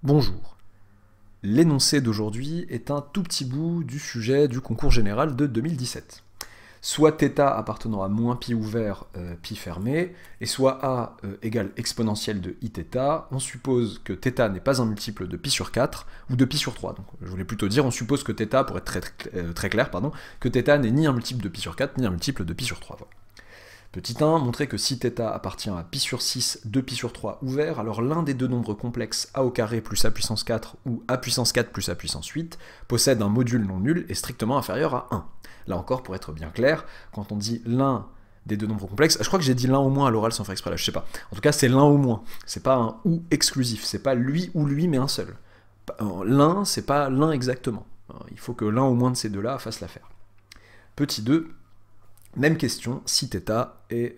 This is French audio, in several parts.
Bonjour. L'énoncé d'aujourd'hui est un tout petit bout du sujet du concours général de 2017. Soit θ appartenant à moins pi ouvert, pi fermé, et soit a égale exponentielle de iθ, on suppose que θ n'est pas un multiple de pi sur 4 ou de pi sur 3. Donc, je voulais plutôt dire, on suppose que θ, pour être très clair, que θ n'est ni un multiple de pi sur 4, ni un multiple de pi sur 3. Voilà. Petit 1, montrer que si θ appartient à pi sur 6, 2 pi sur 3 ouvert, alors l'un des deux nombres complexes a au carré plus a puissance 4 ou a puissance 4 plus a puissance 8 possède un module non nul et strictement inférieur à 1. Là encore, pour être bien clair, quand on dit l'un des deux nombres complexes, je crois que j'ai dit l'un au moins à l'oral sans faire exprès là, je sais pas. En tout cas, c'est l'un au moins. C'est pas un ou exclusif, c'est pas lui ou lui mais un seul. L'un, c'est pas l'un exactement. Il faut que l'un au moins de ces deux-là fasse l'affaire. Petit 2. Même question, si θ est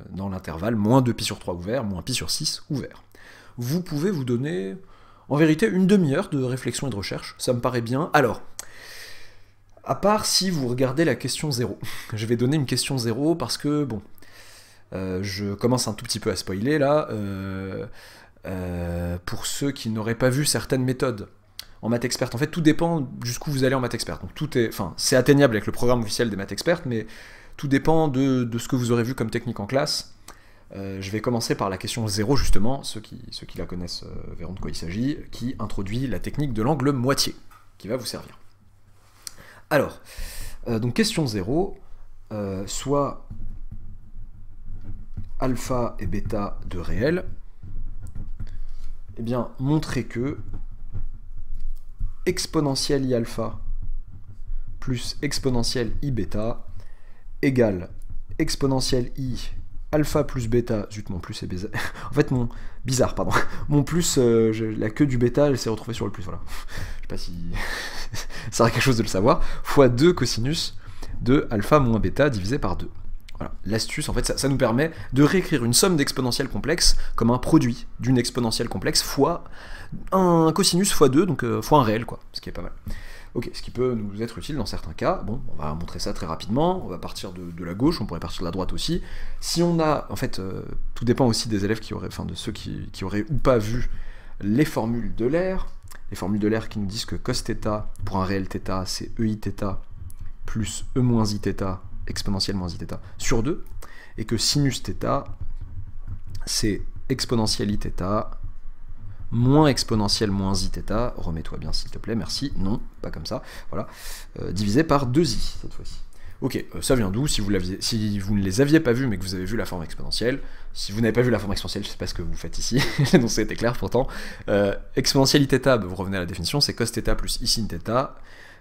dans l'intervalle moins 2 pi sur 3 ouvert, moins pi sur 6 ouvert. Vous pouvez vous donner, en vérité, une demi-heure de réflexion et de recherche, ça me paraît bien. Alors, à part si vous regardez la question 0. Je vais donner une question 0 parce que, bon, je commence un tout petit peu à spoiler là, pour ceux qui n'auraient pas vu certaines méthodes. En maths experte, en fait, tout dépend jusqu'où vous allez en maths experte. Donc tout est, enfin, c'est atteignable avec le programme officiel des maths expertes, mais tout dépend de ce que vous aurez vu comme technique en classe. Je vais commencer par la question 0, justement, ceux qui la connaissent verront de quoi il s'agit, qui introduit la technique de l'angle moitié, qui va vous servir. Alors, donc question 0, soit alpha et bêta de réel, eh bien, montrer que exponentielle i alpha plus exponentielle i bêta égale exponentielle i alpha plus bêta, zut mon plus est bizarre, en fait mon plus, la queue du bêta elle s'est retrouvée sur le plus, voilà, je sais pas si ça sert à quelque chose de le savoir, fois 2 cosinus de alpha moins bêta divisé par 2. Voilà. L'astuce, en fait, ça nous permet de réécrire une somme d'exponentielles complexes comme un produit d'une exponentielle complexe fois un cosinus fois 2, donc fois un réel, quoi, ce qui est pas mal. Ok, ce qui peut nous être utile dans certains cas. Bon, on va montrer ça très rapidement, on va partir de la gauche, on pourrait partir de la droite aussi. Si on a, en fait, tout dépend aussi des élèves qui auraient, enfin de ceux qui auraient ou pas vu les formules de l'air, les formules de l'air qui nous disent que cos θ pour un réel θ, c'est eiθ plus e moins iθ exponentielle moins iθ sur 2, et que sinus θ, c'est exponentielle iθ moins exponentielle moins iθ, remets-toi bien s'il te plaît, merci, non, pas comme ça, voilà, divisé par 2i cette fois-ci. Ok, ça vient d'où? Si vous ne les aviez pas vus mais que vous avez vu la forme exponentielle, si vous n'avez pas vu la forme exponentielle, je sais pas ce que vous faites ici, l'énoncé était clair pourtant, exponentielle iθ, vous revenez à la définition, c'est cos θ plus i sin θ.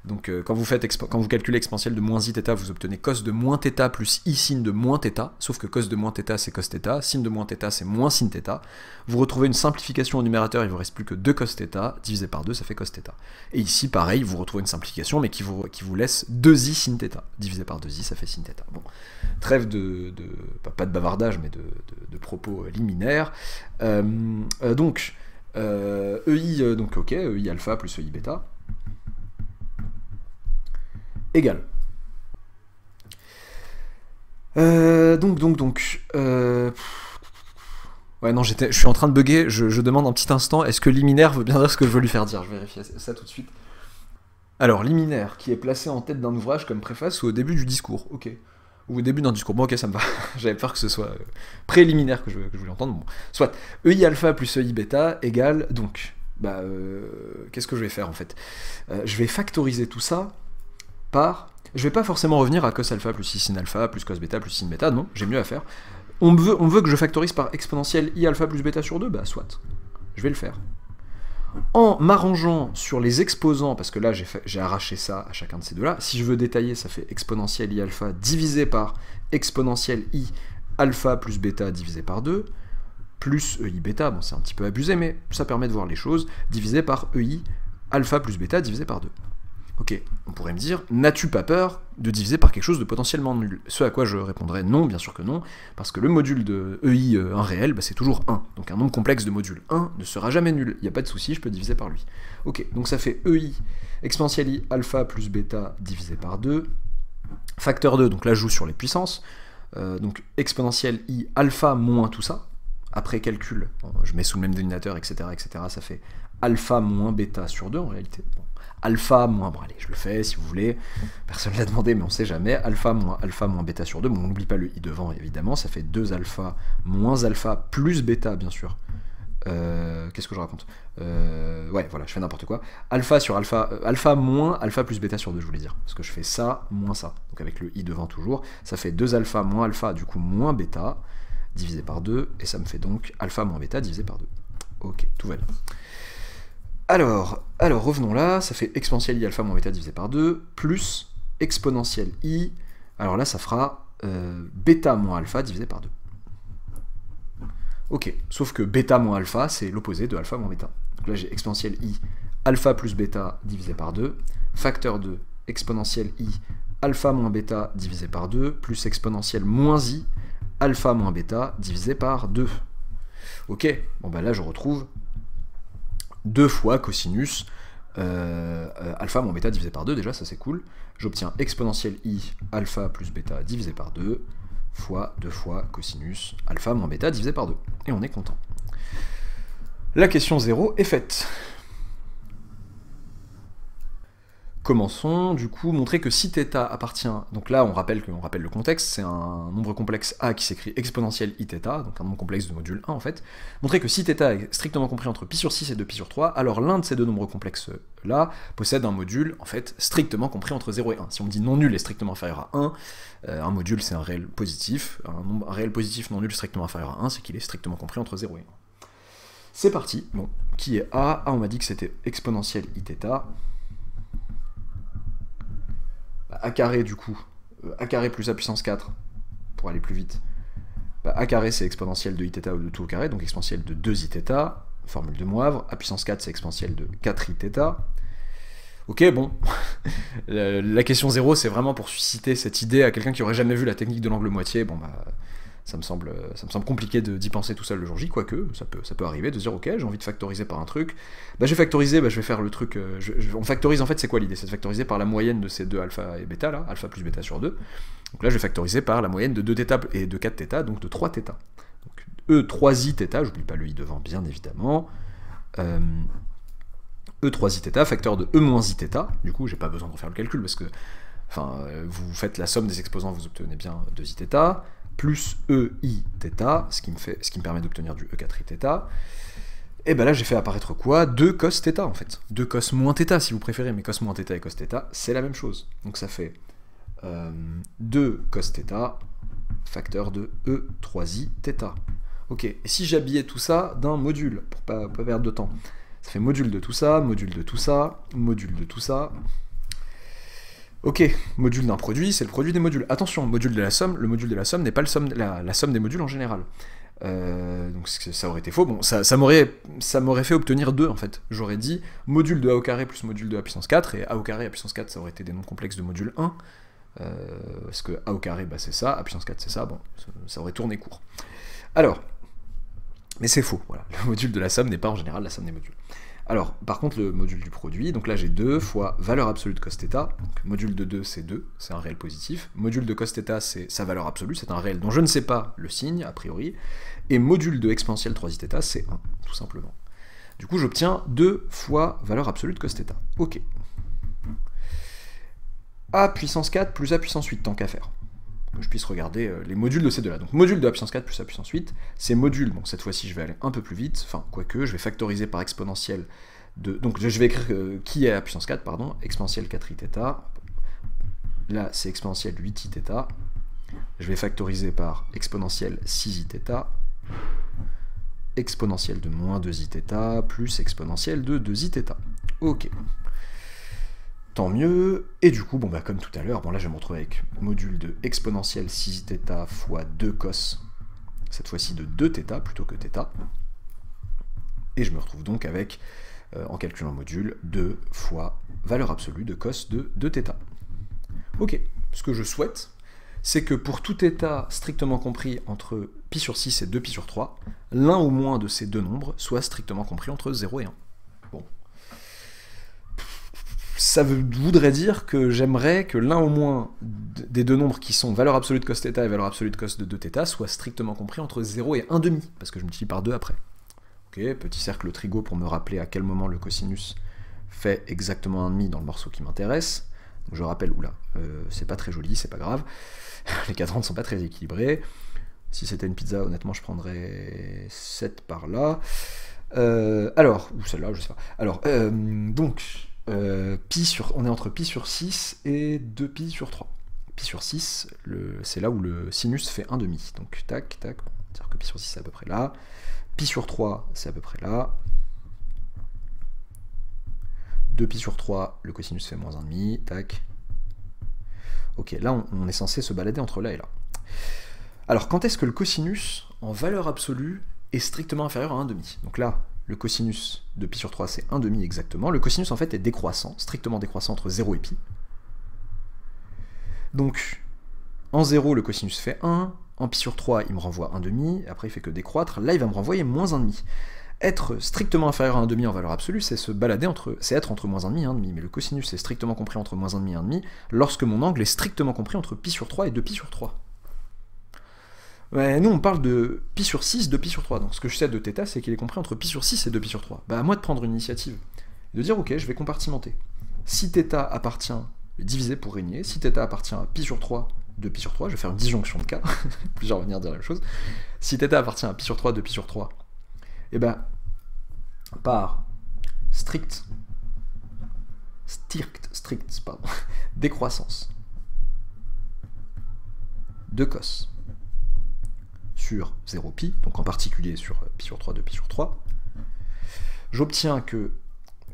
Donc quand vous calculez exponentielle de moins iθ, vous obtenez cos de moins θ plus i sin de moins θ, sauf que cos de moins θ c'est cos θ, sin de moins θ c'est moins sin θ. Vous retrouvez une simplification au numérateur, il vous reste plus que 2 cos θ, divisé par 2 ça fait cos θ. Et ici pareil, vous retrouvez une simplification mais qui vous laisse 2i sin θ, divisé par 2i ça fait sin θ. Bon, trêve pas de bavardage mais de propos liminaires. Donc EI, donc ok, EI alpha plus EI bêta égal. Ouais non, je suis en train de bugger, je demande un petit instant, est-ce que liminaire veut bien dire ce que je veux lui faire dire? Je vais vérifier ça tout de suite. Alors, liminaire, qui est placé en tête d'un ouvrage comme préface ou au début du discours, ok. Ou au début d'un discours, bon ok ça me va, j'avais peur que ce soit préliminaire que je voulais entendre, bon. Soit, EI alpha plus EI bêta égale, donc, qu'est-ce que je vais faire en fait? Je vais factoriser tout ça par... Je vais pas forcément revenir à cos alpha plus i sin alpha plus cos bêta plus sin bêta, non, j'ai mieux à faire. On veut que je factorise par exponentielle i alpha plus bêta sur 2, bah soit, je vais le faire. En m'arrangeant sur les exposants, parce que là j'ai arraché ça à chacun de ces deux-là, si je veux détailler, ça fait exponentielle i alpha divisé par exponentielle i alpha plus bêta divisé par 2, plus ei bêta, bon c'est un petit peu abusé, mais ça permet de voir les choses, divisé par ei alpha plus bêta divisé par 2. Ok, on pourrait me dire, n'as-tu pas peur de diviser par quelque chose de potentiellement nul? Ce à quoi je répondrais non, bien sûr que non, parce que le module de EI, un réel, c'est toujours 1. Donc un nombre complexe de module 1 ne sera jamais nul. Il n'y a pas de souci, je peux diviser par lui. Ok, donc ça fait EI exponentielle i alpha plus bêta divisé par 2. Facteur 2, donc là je joue sur les puissances. Donc exponentielle i alpha moins tout ça. après calcul, bon, je mets sous le même dénominateur, etc., ça fait alpha moins bêta sur 2 en réalité. Bon, alpha moins, bon allez, je le fais si vous voulez, personne ne l'a demandé, mais on sait jamais, alpha moins bêta sur 2, bon, on n'oublie pas le i devant, évidemment, ça fait 2 alpha moins alpha plus bêta, bien sûr. Qu'est-ce que je raconte ouais, voilà, je fais n'importe quoi. Alpha sur alpha, alpha moins alpha plus bêta sur 2, je voulais dire. Parce que je fais ça moins ça. Donc avec le i devant toujours, ça fait 2 alpha moins alpha, du coup moins bêta, divisé par 2, et ça me fait donc alpha moins bêta divisé par 2. Ok, tout va bien. Alors revenons là, ça fait exponentielle i alpha moins bêta divisé par 2, plus exponentielle i, alors là ça fera bêta moins alpha divisé par 2. Ok, sauf que bêta moins alpha, c'est l'opposé de alpha moins bêta. Donc là, j'ai exponentielle i alpha plus bêta divisé par 2, facteur de exponentielle i alpha moins bêta divisé par 2, plus exponentielle moins i alpha moins bêta divisé par 2. Ok, bon bah là, je retrouve 2 fois cosinus alpha moins bêta divisé par 2, déjà, ça c'est cool. J'obtiens exponentielle i alpha plus bêta divisé par 2, fois 2 fois cosinus alpha moins bêta divisé par 2. Et on est content. La question 0 est faite. Commençons, du coup, montrer que si θ appartient, donc là on rappelle le contexte, c'est un nombre complexe A qui s'écrit exponentielle iθ, donc un nombre complexe de module 1 en fait, montrer que si θ est strictement compris entre pi sur 6 et 2 pi sur 3, alors l'un de ces deux nombres complexes là possède un module en fait strictement compris entre 0 et 1. Si on me dit non nul est strictement inférieur à 1, un module c'est un réel positif, un réel positif non nul strictement inférieur à 1, c'est qu'il est strictement compris entre 0 et 1. C'est parti, bon, qui est A? A on m'a dit que c'était exponentielle iθ, A carré du coup, A carré plus A puissance 4, pour aller plus vite, bah, A carré c'est exponentielle de iθ ou de tout au carré, donc exponentielle de 2iθ, formule de Moivre, A puissance 4 c'est exponentielle de 4iθ. Ok, bon, la question 0 c'est vraiment pour susciter cette idée à quelqu'un qui aurait jamais vu la technique de l'angle moitié, bon bah ça me semble compliqué d'y penser tout seul le jour J, quoique ça peut arriver de se dire ok j'ai envie de factoriser par un truc, bah je vais factoriser, bah je vais faire le truc, on factorise en fait, c'est quoi l'idée? C'est de factoriser par la moyenne de ces deux alpha et bêta là, alpha plus bêta sur 2, donc là je vais factoriser par la moyenne de 2θ et de 4θ, donc de 3θ, donc E3iθ, j'oublie pas le i devant bien évidemment, E3iθ, facteur de E-iθ, du coup j'ai pas besoin de refaire le calcul parce que enfin, vous faites la somme des exposants, vous obtenez bien 2iθ, plus eiθ, ce qui me permet d'obtenir du E4iθ, et ben là j'ai fait apparaître quoi? 2 cos θ en fait, 2 cos moins θ si vous préférez, mais cos moins θ et cos θ, c'est la même chose, donc ça fait 2 cos θ, facteur de E3iθ. Ok, et si j'habillais tout ça d'un module, pour pas perdre de temps, ça fait module de tout ça, module de tout ça, module de tout ça. Ok, module d'un produit, c'est le produit des modules. Attention, module de la somme, le module de la somme n'est pas la somme des modules en général. Donc ça aurait été faux. Bon, ça m'aurait fait obtenir 2 en fait. J'aurais dit module de A au carré plus module de A puissance 4, et A au carré, A puissance 4, ça aurait été des nombres complexes de module 1. Parce que A au carré, bah, c'est ça, A puissance 4, c'est ça, bon, ça aurait tourné court. Alors, mais c'est faux, voilà. Le module de la somme n'est pas en général la somme des modules. Alors, par contre, le module du produit, donc là j'ai 2 fois valeur absolue de cos θ, donc module de 2 c'est 2, c'est un réel positif, module de cos θ c'est sa valeur absolue, c'est un réel dont je ne sais pas le signe, a priori, et module de exponentielle 3iθ c'est 1, tout simplement. Du coup j'obtiens 2 fois valeur absolue de cos θ. Ok. A puissance 4 plus A puissance 8, tant qu'à faire. Que je puisse regarder les modules de ces deux-là. Donc module de A puissance 4 plus A puissance 8, ces modules, bon cette fois-ci je vais aller un peu plus vite, enfin quoique, je vais factoriser par exponentielle de... Donc je vais écrire qui est A puissance 4, pardon, exponentielle 4iθ, là c'est exponentielle 8iθ, je vais factoriser par exponentielle 6iθ, exponentielle de moins 2iθ, plus exponentielle de 2iθ. Ok. Tant mieux, et du coup, bon bah comme tout à l'heure, bon là je vais me retrouver avec module de exponentielle 6iθ fois 2 cos, cette fois-ci de 2θ plutôt que θ, et je me retrouve donc avec, en calculant le module, 2 fois valeur absolue de cos de 2θ. Ok, ce que je souhaite, c'est que pour tout θ strictement compris entre pi sur 6 et 2 pi sur 3, l'un ou moins de ces deux nombres soit strictement compris entre 0 et 1. Bon. ça voudrait dire que j'aimerais que l'un au moins des deux nombres qui sont valeur absolue de cos θ et valeur absolue de cos de 2θ soit strictement compris entre 0 et 1,5, parce que je multiplie par 2 après. Ok, petit cercle trigo pour me rappeler à quel moment le cosinus fait exactement 1,5 dans le morceau qui m'intéresse. Donc je rappelle, oula, c'est pas très joli, c'est pas grave. Les cadrans ne sont pas très équilibrés. Si c'était une pizza, honnêtement, je prendrais 7 par là. Alors, ou celle-là, je sais pas. Alors, donc, on est entre pi sur 6 et 2pi sur 3. Pi sur 6, c'est là où le sinus fait 1,5. Donc, tac, tac, c'est-à-dire que pi sur 6, c'est à peu près là. Pi sur 3, c'est à peu près là. 2pi sur 3, le cosinus fait moins 1,5, tac. Ok, là, on est censé se balader entre là et là. Alors, quand est-ce que le cosinus, en valeur absolue, est strictement inférieur à 1,5? Donc là, le cosinus de pi sur 3, c'est 1,5 exactement. Le cosinus, en fait, est décroissant, strictement décroissant entre 0 et pi. Donc, en 0, le cosinus fait 1. En pi sur 3, il me renvoie 1,5. Après, il fait que décroître. Là, il va me renvoyer moins 1,5. Être strictement inférieur à 1,5 en valeur absolue, c'est se balader c'est être entre moins 1,5 et 1,5. Mais le cosinus est strictement compris entre moins 1,5 et 1,5 lorsque mon angle est strictement compris entre pi sur 3 et 2pi sur 3. Ouais, nous, on parle de pi sur 6, 2pi sur 3. Donc ce que je sais de θ, c'est qu'il est compris entre pi sur 6 et 2pi sur 3. Bah à moi de prendre une initiative. De dire, ok, je vais compartimenter. Si θ appartient, diviser pour régner, si θ appartient à pi sur 3, 2pi sur 3, je vais faire une disjonction de cas, plusieurs venir dire la même chose. Si θ appartient à pi sur 3, 2pi sur 3, et ben par strict, décroissance de cos sur 0pi, donc en particulier sur pi sur 3, 2pi sur 3, j'obtiens que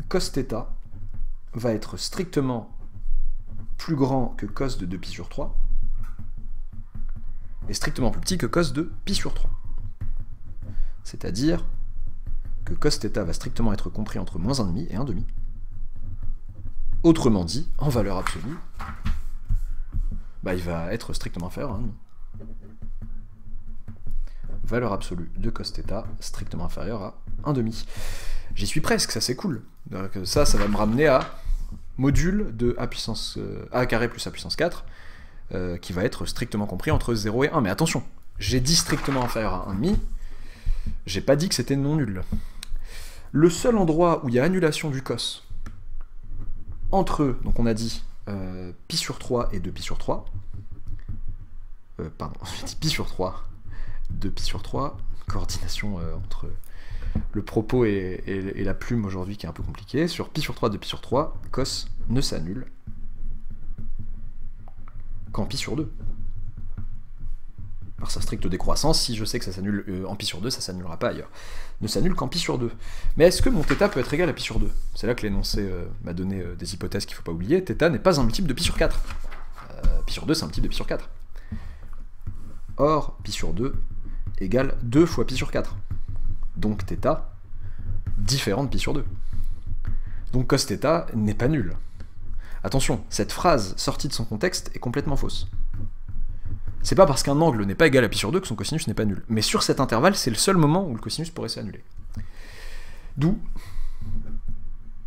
cos θ va être strictement plus grand que cos de 2pi sur 3 et strictement plus petit que cos de pi sur 3. C'est-à-dire que cos θ va strictement être compris entre moins 1,5 et 1,5. Autrement dit, en valeur absolue, bah, il va être strictement inférieur à 1,5. Valeur absolue de cos θ strictement inférieure à 1,5. J'y suis presque, ça c'est cool. Donc ça va me ramener à module de a carré plus a puissance 4, qui va être strictement compris entre 0 et 1. Mais attention, j'ai dit strictement inférieur à 1,5, j'ai pas dit que c'était non nul. Le seul endroit où il y a annulation du cos entre, donc on a dit pi sur 3 et 2pi sur 3, pardon, j'ai dit pi sur 3, 2pi sur 3, coordination entre le propos et la plume aujourd'hui qui est un peu compliquée. Sur pi sur 3, 2pi sur 3, cos ne s'annule qu'en pi sur 2. Par sa stricte décroissance, si je sais que ça s'annule en pi sur 2, ça s'annulera pas ailleurs. Ne s'annule qu'en pi sur 2. Mais est-ce que mon θ peut être égal à pi sur 2? C'est là que l'énoncé m'a donné des hypothèses qu'il ne faut pas oublier. θ n'est pas un multiple de pi sur 4. Pi sur 2, c'est un multiple de pi sur 4. Or, pi sur 2 égale 2 fois pi sur 4. Donc θ différent de pi sur 2. Donc cos θ n'est pas nul. Attention, cette phrase sortie de son contexte est complètement fausse. C'est pas parce qu'un angle n'est pas égal à pi sur 2 que son cosinus n'est pas nul. Mais sur cet intervalle, c'est le seul moment où le cosinus pourrait s'annuler. D'où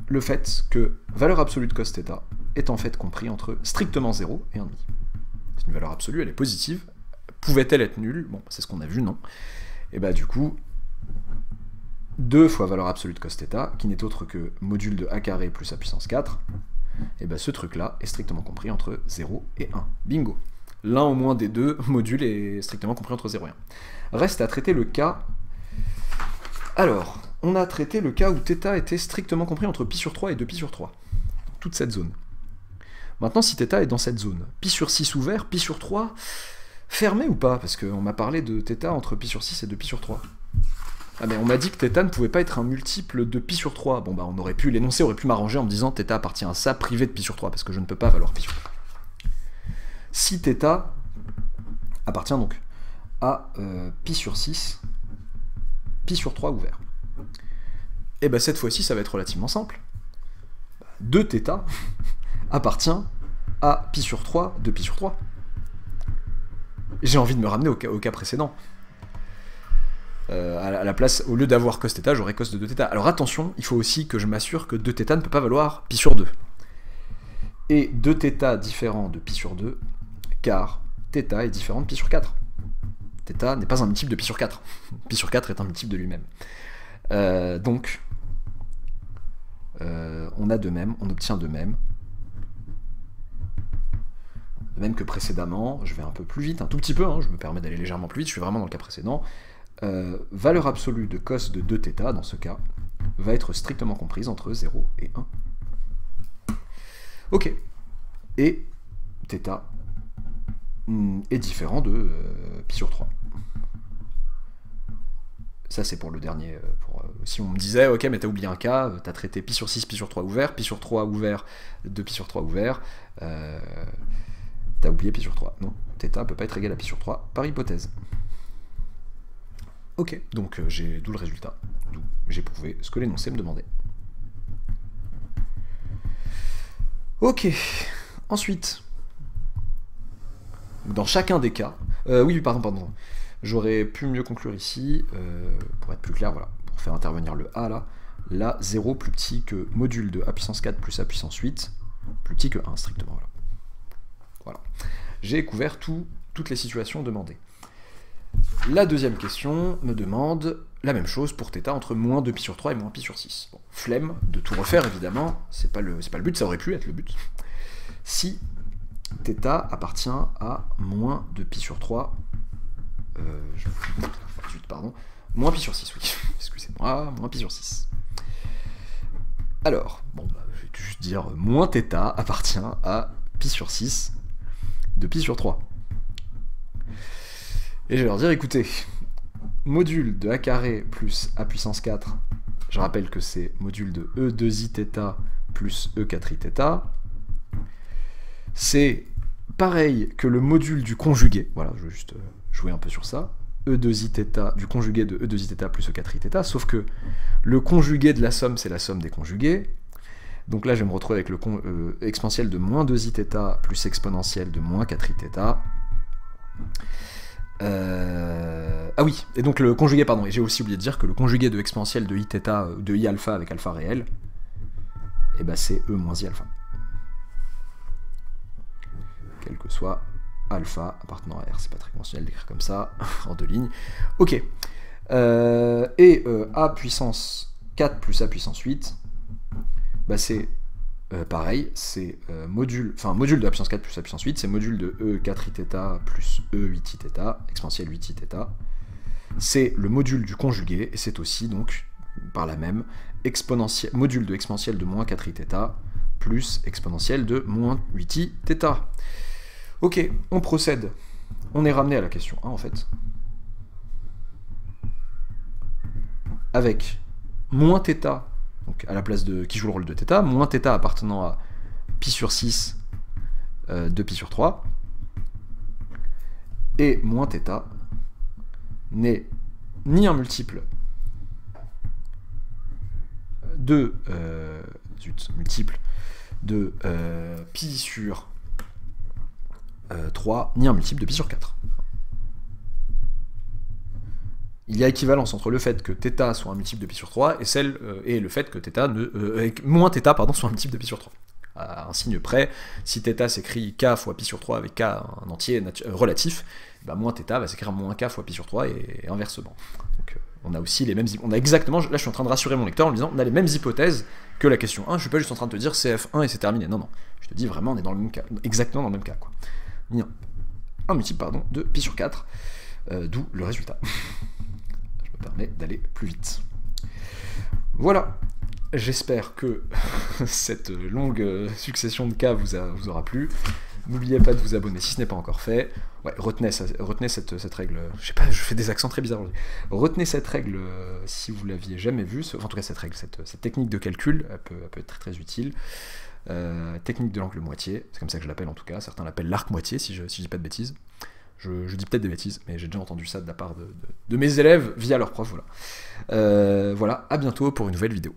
le fait que valeur absolue de cos θ est en fait compris entre strictement 0 et 1,5. C'est une valeur absolue, elle est positive. Pouvait-elle être nulle? Bon, c'est ce qu'on a vu, non? Et bah du coup, 2 fois valeur absolue de cos θ, qui n'est autre que module de a carré plus a puissance 4, et bah ce truc-là est strictement compris entre 0 et 1. Bingo! L'un au moins des deux modules est strictement compris entre 0 et 1. Reste à traiter le cas. Alors, on a traité le cas où θ était strictement compris entre pi sur 3 et 2pi sur 3. Toute cette zone. Maintenant, si θ est dans cette zone, pi sur 6 ouvert, pi sur 3 fermé ou pas? Parce qu'on m'a parlé de θ entre pi sur 6 et 2pi sur 3. Ah mais on m'a dit que θ ne pouvait pas être un multiple de pi sur 3. Bon bah on aurait pu, l'énoncé aurait pu m'arranger en me disant θ appartient à ça privé de pi sur 3, parce que je ne peux pas valoir pi sur 3. Si θ appartient donc à pi sur 6, pi sur 3 ouvert. Et bien cette fois-ci, ça va être relativement simple. 2θ appartient à pi sur 3 de pi sur 3. J'ai envie de me ramener au cas précédent. À la place, au lieu d'avoir cos θ, j'aurais cos de 2θ. Alors attention, il faut aussi que je m'assure que 2θ ne peut pas valoir pi sur 2. et de θ différent de pi sur 2, car θ est différent de pi sur 4. Θ n'est pas un multiple de pi sur 4. Pi sur 4 est un multiple de lui-même. Donc, on a de même, on obtient de même que précédemment. Je vais un peu plus vite, un tout petit peu, hein, je me permets d'aller légèrement plus vite, je suis vraiment dans le cas précédent. Valeur absolue de cos de 2θ, dans ce cas, va être strictement comprise entre 0 et 1. Ok. Et θ est différent de pi sur 3. Ça, c'est pour le dernier. Si on me disait, ok, mais t'as oublié un cas, t'as traité pi sur 6, pi sur 3 ouvert, pi sur 3 ouvert, 2 pi sur 3 ouvert, t'as oublié pi sur 3. Non, θ peut pas être égal à pi sur 3 par hypothèse. Ok, donc d'où le résultat. D'où j'ai prouvé ce que l'énoncé me demandait. Ok, ensuite, dans chacun des cas, oui, pardon, j'aurais pu mieux conclure ici, pour être plus clair, voilà, pour faire intervenir le A là, 0 plus petit que module de A puissance 4 plus A puissance 8, plus petit que 1 strictement, voilà. J'ai couvert toutes les situations demandées. La deuxième question me demande la même chose pour θ entre moins 2 pi sur 3 et moins pi sur 6. Bon, flemme de tout refaire, évidemment, c'est pas le but, ça aurait pu être le but. Si θ appartient à moins 2 pi sur 3, moins pi sur 6, oui, excusez-moi, moins pi sur 6. Alors, bon, je vais juste dire moins θ appartient à pi sur 6 de pi sur 3. Et je vais leur dire, écoutez, module de a carré plus a puissance 4, je rappelle que c'est module de e2iθ plus e4iθ, c'est pareil que le module du conjugué, voilà, je vais juste jouer un peu sur ça, e2iθ, du conjugué de e2iθ plus e4iθ, sauf que le conjugué de la somme, c'est la somme des conjugués. Donc là, je vais me retrouver avec le exponentiel de moins 2iθ plus exponentiel de moins 4iθ. Ah oui, et donc le conjugué, pardon, et j'ai aussi oublié de dire que le conjugué de exponentiel de iθ, de i alpha avec alpha réel, et ben c'est e moins i alpha. Quel que soit alpha appartenant à R, c'est pas très conventionnel d'écrire comme ça, en 2 lignes. Ok. Et a puissance 4 plus a puissance 8, bah c'est pareil, c'est module de la puissance 4 plus la puissance 8, c'est module de e4iθ plus e8iθ, exponentielle 8iθ. C'est le module du conjugué, et c'est aussi, donc, par la même, module de exponentielle de moins 4iθ plus exponentielle de moins 8iθ. Ok, on procède. On est ramené à la question 1, en fait. Avec moins θ, donc à la place de qui joue le rôle de θ, moins θ appartenant à pi sur 6 de pi sur 3, et moins θ n'est ni un multiple de pi sur 3, ni un multiple de pi sur 4. Il y a équivalence entre le fait que θ soit un multiple de pi sur 3 et le fait que moins θ soit un multiple de pi sur 3. À un signe près, si θ s'écrit k fois pi sur 3 avec k un entier relatif, bah moins θ va s'écrire moins k fois pi sur 3 et inversement. Donc on a aussi les mêmes, on a exactement, là je suis en train de rassurer mon lecteur en lui disant on a les mêmes hypothèses que la question 1, je suis pas juste en train de te dire CF1 et c'est terminé, non, je te dis vraiment on est dans le même cas, exactement dans le même cas, quoi. Un multiple, pardon, de pi sur 4, d'où le résultat. Je me permets d'aller plus vite. Voilà, j'espère que cette longue succession de cas vous aura plu. N'oubliez pas de vous abonner si ce n'est pas encore fait. Ouais, retenez cette règle. Je sais pas, je fais des accents très bizarres aujourd'hui. Retenez cette règle si vous l'aviez jamais vue. Enfin, en tout cas, cette règle, cette technique de calcul, elle peut être très très utile. Technique de l'angle moitié, c'est comme ça que je l'appelle en tout cas. Certains l'appellent l'arc moitié si je dis pas de bêtises. Je dis peut-être des bêtises, mais j'ai déjà entendu ça de la part de mes élèves via leurs profs. Voilà. Voilà, à bientôt pour une nouvelle vidéo.